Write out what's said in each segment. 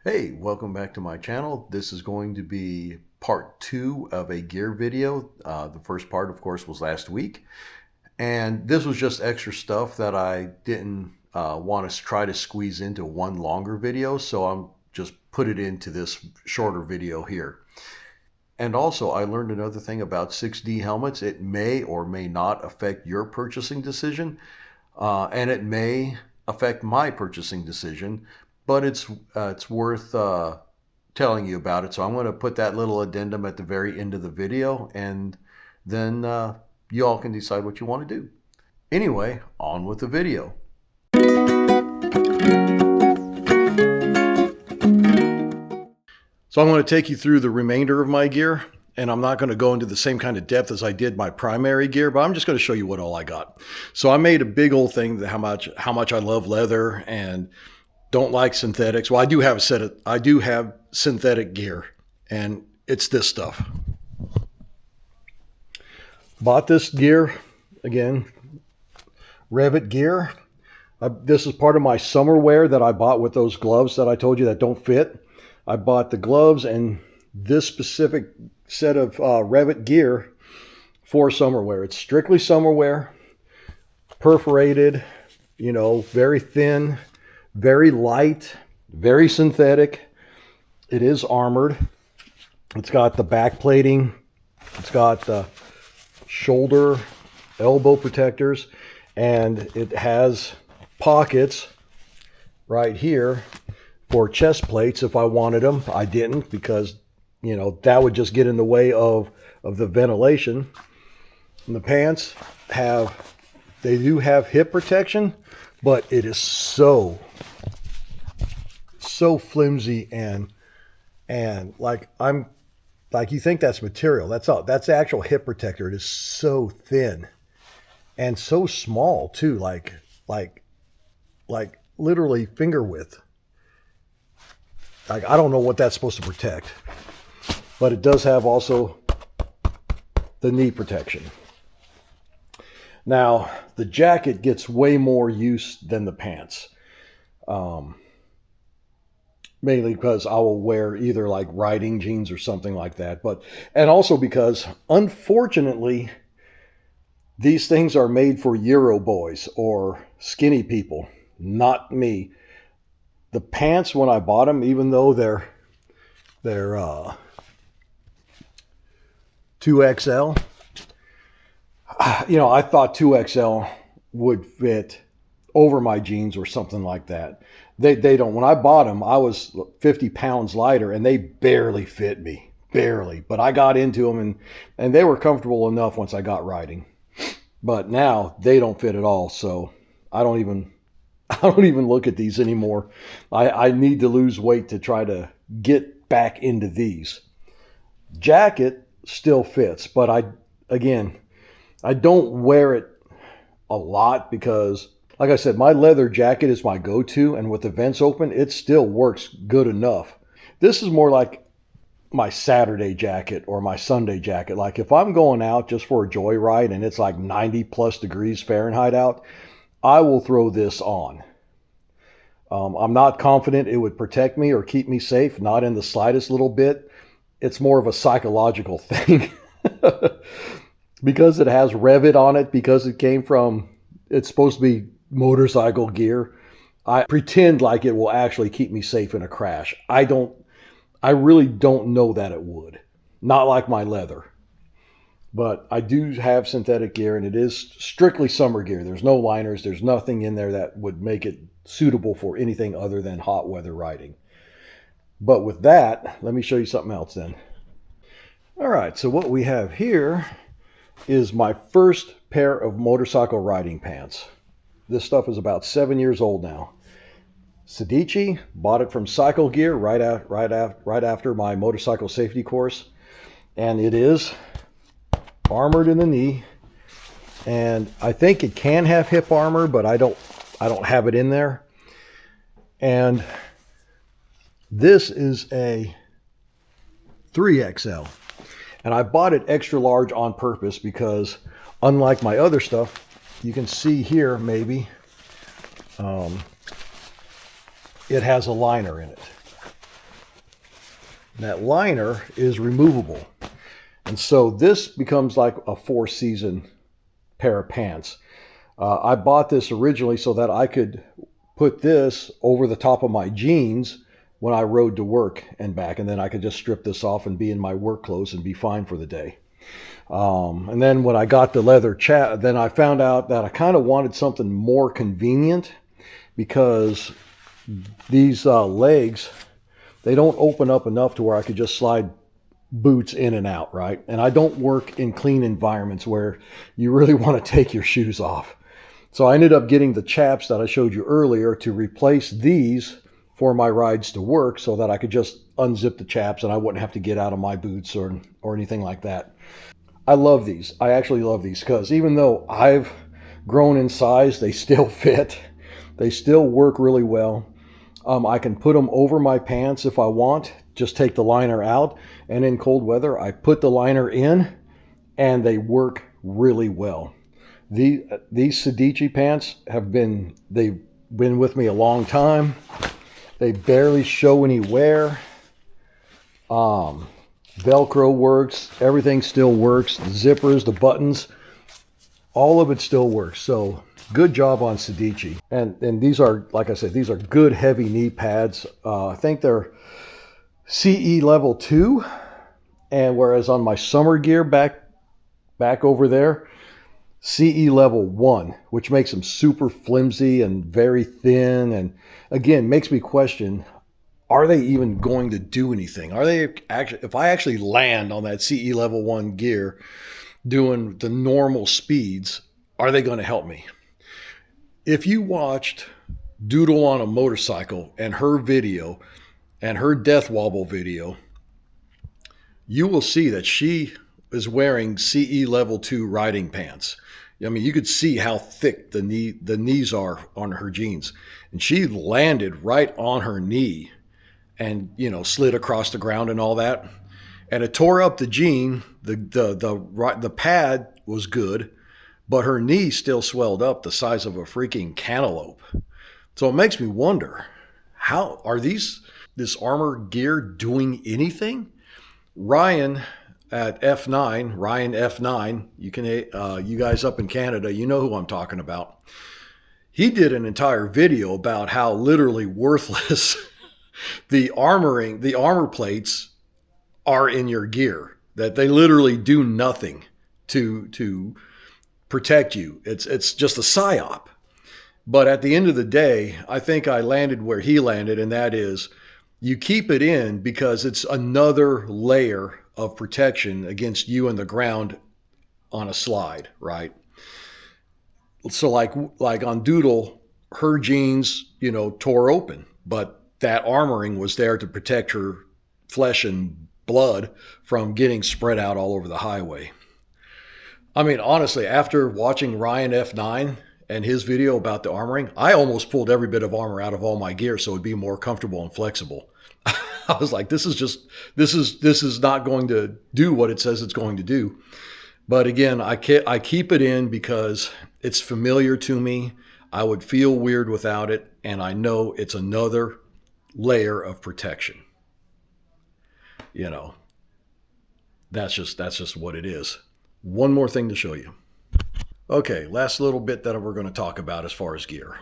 Hey, welcome back to my channel. This is going to be part two of a gear video. The first part, of course, was last week. And this was just extra stuff that I didn't want to try to squeeze into one longer video. So I'm just put it into this shorter video here. And also, I learned another thing about 6D helmets. It may or may not affect your purchasing decision, and it may affect my purchasing decision, but it's worth telling you about it. So I'm going to put that little addendum at the very end of the video, and then you all can decide what you want to do. Anyway, on with the video. So I'm going to take you through the remainder of my gear, and I'm not going to go into the same kind of depth as I did my primary gear, but I'm just going to show you what all I got. So I made a big old thing that how much I love leather and don't like synthetics. Well, I do have synthetic gear, and it's this stuff. Bought this gear again, Revit gear. This is part of my summer wear that I bought with those gloves that I told you that don't fit. I bought the gloves and this specific set of Revit gear for summer wear. It's strictly summer wear, perforated, very thin, very light, very synthetic. It is armored. It's got the back plating. It's got the shoulder, elbow protectors, and it has pockets right here for chest plates if I wanted them. I didn't because, that would just get in the way of the ventilation. And the pants they do have hip protection, but it is so flimsy and like you think that's material. That's the actual hip protector. It is so thin and so small too, like literally finger width. Like, I don't know what that's supposed to protect, but it does have also the knee protection. Now, the jacket gets way more use than the pants. Mainly because I will wear either like riding jeans or something like that. And also because, unfortunately, these things are made for Euro boys or skinny people, not me. The pants, when I bought them, even though they're 2XL, I thought 2XL would fit over my jeans or something like that. They don't. When I bought them, I was 50 pounds lighter, and they barely fit me, barely. But I got into them, and they were comfortable enough once I got riding. But now they don't fit at all, so I don't even look at these anymore. I need to lose weight to try to get back into these. Jacket still fits, but I don't wear it a lot because, like I said, my leather jacket is my go-to, and with the vents open, it still works good enough. This is more like my Saturday jacket or my Sunday jacket. Like if I'm going out just for a joyride and it's like 90 plus degrees Fahrenheit out, I will throw this on. I'm not confident it would protect me or keep me safe, not in the slightest little bit. It's more of a psychological thing. Because it has Revit on it, because it's supposed to be motorcycle gear, I pretend like it will actually keep me safe in a crash. I really don't know that it would. Not like my leather. But I do have synthetic gear, and it is strictly summer gear. There's no liners. There's nothing in there that would make it suitable for anything other than hot weather riding. But with that, let me show you something else then. All right, so what we have here is my first pair of motorcycle riding pants. This stuff is about 7 years old now. Sedici, bought it from Cycle Gear right after my motorcycle safety course. And it is armored in the knee. And I think it can have hip armor, but I don't have it in there. And this is a 3XL. And I bought it extra large on purpose because, unlike my other stuff, you can see here maybe, it has a liner in it. that liner is removable. And so this becomes like a 4-season pair of pants. I bought this originally so that I could put this over the top of my jeans when I rode to work and back. And then I could just strip this off and be in my work clothes and be fine for the day. And then when I got the leather then I found out that I kind of wanted something more convenient, because these legs, they don't open up enough to where I could just slide boots in and out, right? And I don't work in clean environments where you really want to take your shoes off. So I ended up getting the chaps that I showed you earlier to replace these for my rides to work, so that I could just unzip the chaps and I wouldn't have to get out of my boots or anything like that. I love these. I actually love these because even though I've grown in size, they still fit. They still work really well. I can put them over my pants if I want, just take the liner out. And in cold weather, I put the liner in and they work really well. These Sedici pants they've been with me a long time. They barely show any wear. Velcro works. Everything still works. The zippers, the buttons, all of it still works. So good job on Sedici. And these are, like I said, these are good heavy knee pads. I think they're CE level 2. And whereas on my summer gear back over there, CE level 1, which makes them super flimsy and very thin. And again, makes me question, are they even going to do anything? Are they actually, if I actually land on that CE level 1 gear doing the normal speeds, are they going to help me? If you watched Doodle on a Motorcycle and her video and her death wobble video, you will see that she is wearing CE level 2 riding pants. I mean, you could see how thick the knees are on her jeans. And she landed right on her knee and, slid across the ground and all that. And it tore up the jean. The pad was good, but her knee still swelled up the size of a freaking cantaloupe. So it makes me wonder, how are this armor gear doing anything? Ryan at Ryan F9, you guys up in Canada, you know who I'm talking about. He did an entire video about how literally worthless the armor plates are in your gear, that they literally do nothing to protect you. It's just a psyop. But at the end of the day, I think I landed where he landed, and that is, you keep it in because it's another layer of protection against you and the ground on a slide, right? So like on Doodle, her jeans, tore open, but that armoring was there to protect her flesh and blood from getting spread out all over the highway. I mean, honestly, after watching Ryan F9 and his video about the armoring, I almost pulled every bit of armor out of all my gear so it'd be more comfortable and flexible. I was like, this is not going to do what it says it's going to do. But again, I keep it in because it's familiar to me. I would feel weird without it, and I know it's another layer of protection. That's just what it is. One more thing to show you. Okay, last little bit that we're going to talk about as far as gear.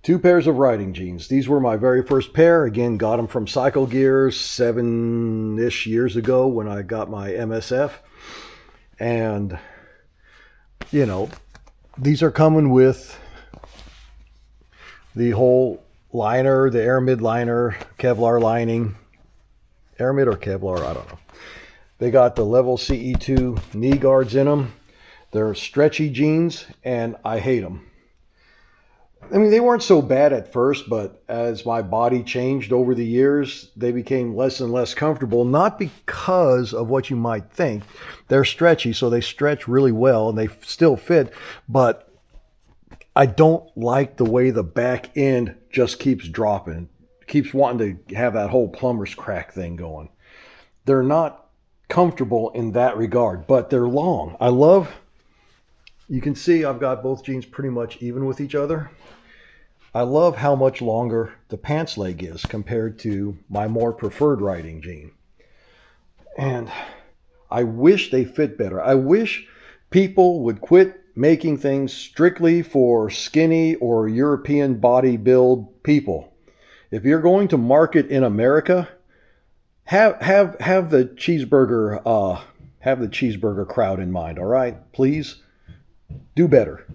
2 pairs of riding jeans. These were my very first pair. Again, got them from Cycle Gear 7-ish years ago when I got my MSF. And, these are coming with the whole liner, the Aramid liner, Kevlar lining. Aramid or Kevlar, I don't know. They got the level CE2 knee guards in them. They're stretchy jeans, and I hate them. I mean, they weren't so bad at first, but as my body changed over the years, they became less and less comfortable, not because of what you might think. They're stretchy, so they stretch really well, and they still fit, but I don't like the way the back end just keeps dropping, keeps wanting to have that whole plumber's crack thing going. They're not comfortable in that regard, but they're long. You can see I've got both jeans pretty much even with each other. I love how much longer the pants leg is compared to my more preferred riding jean. And I wish they fit better. I wish people would quit making things strictly for skinny or European body build people. If you're going to market in America, have the cheeseburger crowd in mind, all right? Please do better.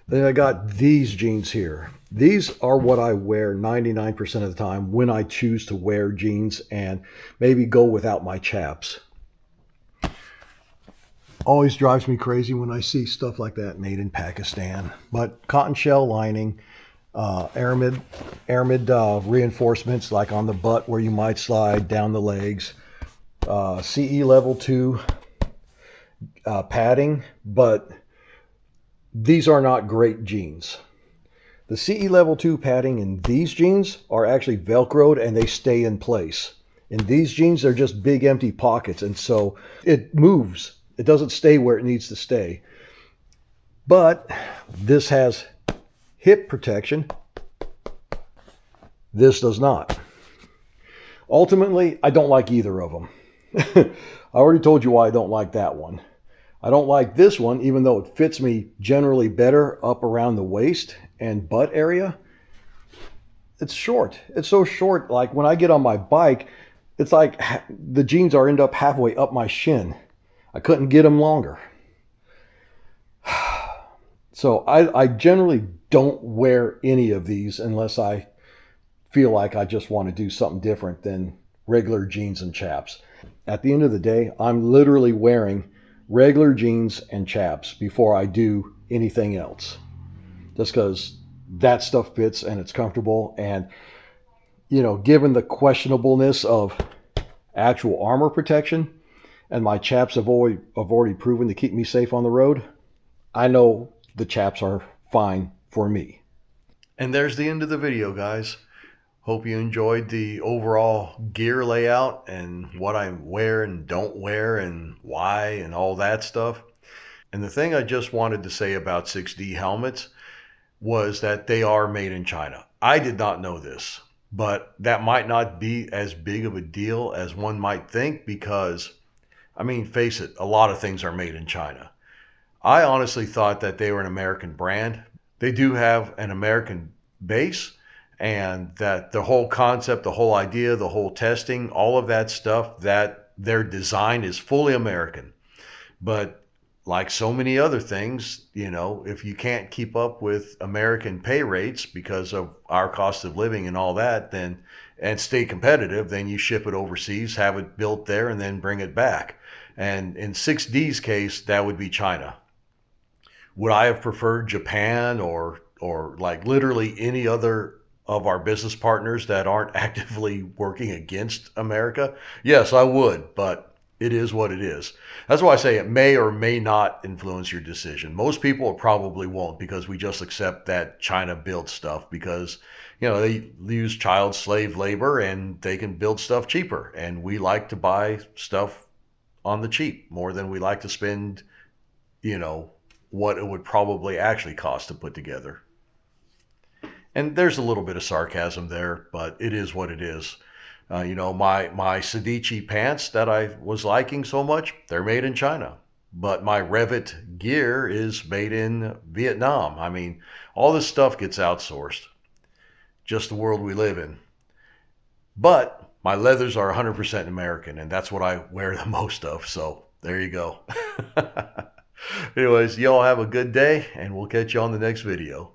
Then I got these jeans here. These are what I wear 99% of the time when I choose to wear jeans and maybe go without my chaps. Always drives me crazy when I see stuff like that made in Pakistan. But cotton shell lining, aramid reinforcements like on the butt where you might slide down the legs, CE level 2 padding, but these are not great jeans. The CE level 2 padding in these jeans are actually Velcroed and they stay in place. In these jeans, they're just big empty pockets, and so it moves. It doesn't stay where it needs to stay. But this has hip protection. This does not. Ultimately, I don't like either of them. I already told you why I don't like that one. I don't like this one, even though it fits me generally better up around the waist and butt area. It's short. It's so short, like when I get on my bike, it's like the jeans end up halfway up my shin. I couldn't get them longer. So I generally don't wear any of these unless I feel like I just want to do something different than regular jeans and chaps. At the end of the day, I'm literally wearing regular jeans and chaps before I do anything else. Just because that stuff fits and it's comfortable. And, you know, given the questionableness of actual armor protection, and my chaps have already proven to keep me safe on the road, I know the chaps are fine for me. And there's the end of the video, guys. Hope you enjoyed the overall gear layout and what I wear and don't wear and why and all that stuff. And the thing I just wanted to say about 6D helmets was that they are made in China. I did not know this, but that might not be as big of a deal as one might think because, I mean, face it, a lot of things are made in China. I honestly thought that they were an American brand. They do have an American base, and that the whole concept, the whole idea, the whole testing, all of that stuff, that their design is fully American. But like so many other things, you know, if you can't keep up with American pay rates because of our cost of living and all that, then and stay competitive, then you ship it overseas, have it built there, and then bring it back. And in 6D's case, that would be China. Would I have preferred Japan or like literally any other of our business partners that aren't actively working against America? Yes, I would, but it is what it is. That's why I say it may or may not influence your decision. Most people probably won't, because we just accept that China builds stuff because, you know, they use child slave labor and they can build stuff cheaper. And we like to buy stuff on the cheap more than we like to spend, you know, what it would probably actually cost to put together. And there's a little bit of sarcasm there, but it is what it is. You know, my Sedici pants that I was liking so much, they're made in China. But my Revit gear is made in Vietnam. I mean, all this stuff gets outsourced. Just the world we live in. But my leathers are 100% American, and that's what I wear the most of. So there you go. Anyways, y'all have a good day, and we'll catch you on the next video.